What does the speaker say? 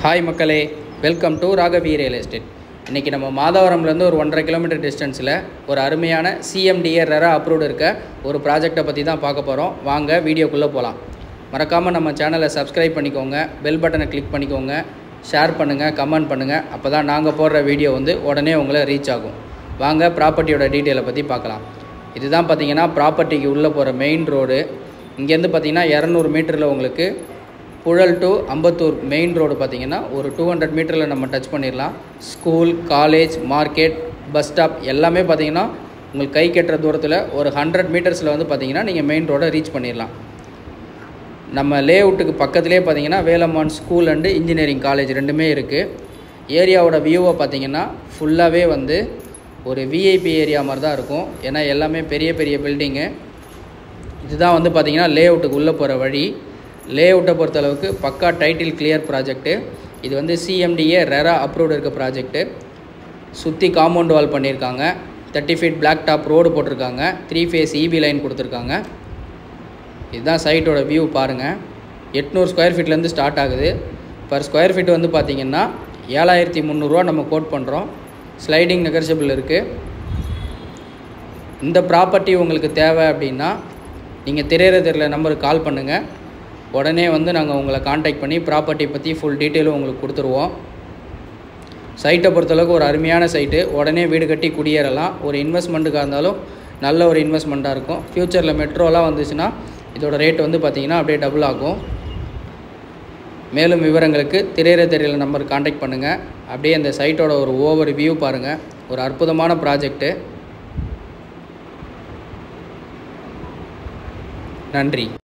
Hi மக்களே, welcome to Raghavi real estate. இன்றைக்கி நம்ம மாதவரம்லேருந்து ஒரு 1.5 கிலோமீட்டர் டிஸ்டன்ஸில் ஒரு அருமையான CMDA ரெரா அப்ரூவ்டு இருக்க ஒரு ப்ராஜெக்டை பற்றி தான் பார்க்க போகிறோம். வாங்க வீடியோக்குள்ளே போகலாம். மறக்காமல் நம்ம சேனலை சப்ஸ்கிரைப் பண்ணிக்கோங்க, பெல் பட்டனை கிளிக் பண்ணிக்கோங்க, ஷேர் பண்ணுங்கள், கமெண்ட் பண்ணுங்கள். அப்போ தான் நாங்கள் போடுற வீடியோ உடனே உங்களை ரீச் ஆகும். வாங்க ப்ராப்பர்ட்டியோட டீட்டெயிலை பற்றி பார்க்கலாம். இதுதான் பார்த்திங்கன்னா ப்ராப்பர்ட்டிக்கு உள்ளே போகிற மெயின் ரோடு. இங்கேருந்து பார்த்திங்கன்னா 200 மீட்டரில் உங்களுக்கு Puzhal to Ambattur main road பார்த்திங்கன்னா ஒரு 200 மீட்டரில் நம்ம டச் பண்ணிடலாம். School, college, market, bus stop எல்லாமே பார்த்திங்கன்னா உங்களுக்கு கை கட்டுற தூரத்தில் ஒரு 100 மீட்டர்ஸில் பார்த்திங்கன்னா நீங்கள் மெயின் ரோடை ரீச் பண்ணிடலாம். நம்ம லே அவுட்டுக்கு பக்கத்துலேயே பார்த்திங்கன்னா வேலம்மான் ஸ்கூல் அண்டு இன்ஜினியரிங் காலேஜ் ரெண்டுமே இருக்குது. ஏரியாவோட வியூவை பார்த்திங்கன்னா ஃபுல்லாகவே ஒரு விஐபி ஏரியா மாதிரி தான் இருக்கும். ஏன்னா எல்லாமே பெரிய பெரிய பில்டிங்கு. இதுதான் பார்த்திங்கன்னா லே அவுட்டுக்கு உள்ளே போகிற வழி. லே அவுட்டை பொறுத்தளவுக்கு பக்கா டைட்டில் கிளியர் ப்ராஜெக்ட்டு. இது CMDA ரெரா அப்ரூவ்டு இருக்க ப்ராஜெக்ட்டு. சுற்றி காம்பவுண்ட் வால் பண்ணியிருக்காங்க. 30 ஃபீட் பிளாக் டாப் ரோடு போட்டிருக்காங்க. 3 ஃபேஸ் EB லைன் கொடுத்துருக்காங்க. இதுதான் சைட்டோட வியூ பாருங்கள். 800 ஸ்கொயர் ஃபீட்லேருந்து ஸ்டார்ட் ஆகுது. பர் ஸ்கொயர் ஃபீட் பார்த்திங்கன்னா 7300 ரூபா நம்ம கோட் பண்ணுறோம். ஸ்லைடிங் நெகர்ஷியபிள் இருக்குது. இந்த ப்ராப்பர்ட்டி உங்களுக்கு தேவை அப்படின்னா நீங்கள் தெரியல நம்பருக்கு கால் பண்ணுங்கள். உடனே நாங்கள் உங்களை காண்டாக்ட் பண்ணி ப்ராப்பர்ட்டி பற்றி ஃபுல் டீட்டெயிலும் உங்களுக்கு கொடுத்துருவோம். சைட்டை பொறுத்தளவுக்கு ஒரு அருமையான சைட்டு. உடனே வீடு கட்டி குடியேறலாம். ஒரு இன்வெஸ்ட்மெண்ட்டுக்காக இருந்தாலும் நல்ல ஒரு இன்வெஸ்ட்மெண்ட்டாக இருக்கும். ஃப்யூச்சரில் மெட்ரோலாம் வந்துச்சுன்னா இதோட ரேட் பார்த்திங்கன்னா அப்படியே டபுள் ஆகும். மேலும் விவரங்களுக்கு தெரியல நம்பருக்கு காண்டாக்ட் பண்ணுங்கள். அப்படியே அந்த சைட்டோட ஒரு ஓவர் வியூ பாருங்கள். ஒரு அற்புதமான ப்ராஜெக்ட்டு. நன்றி.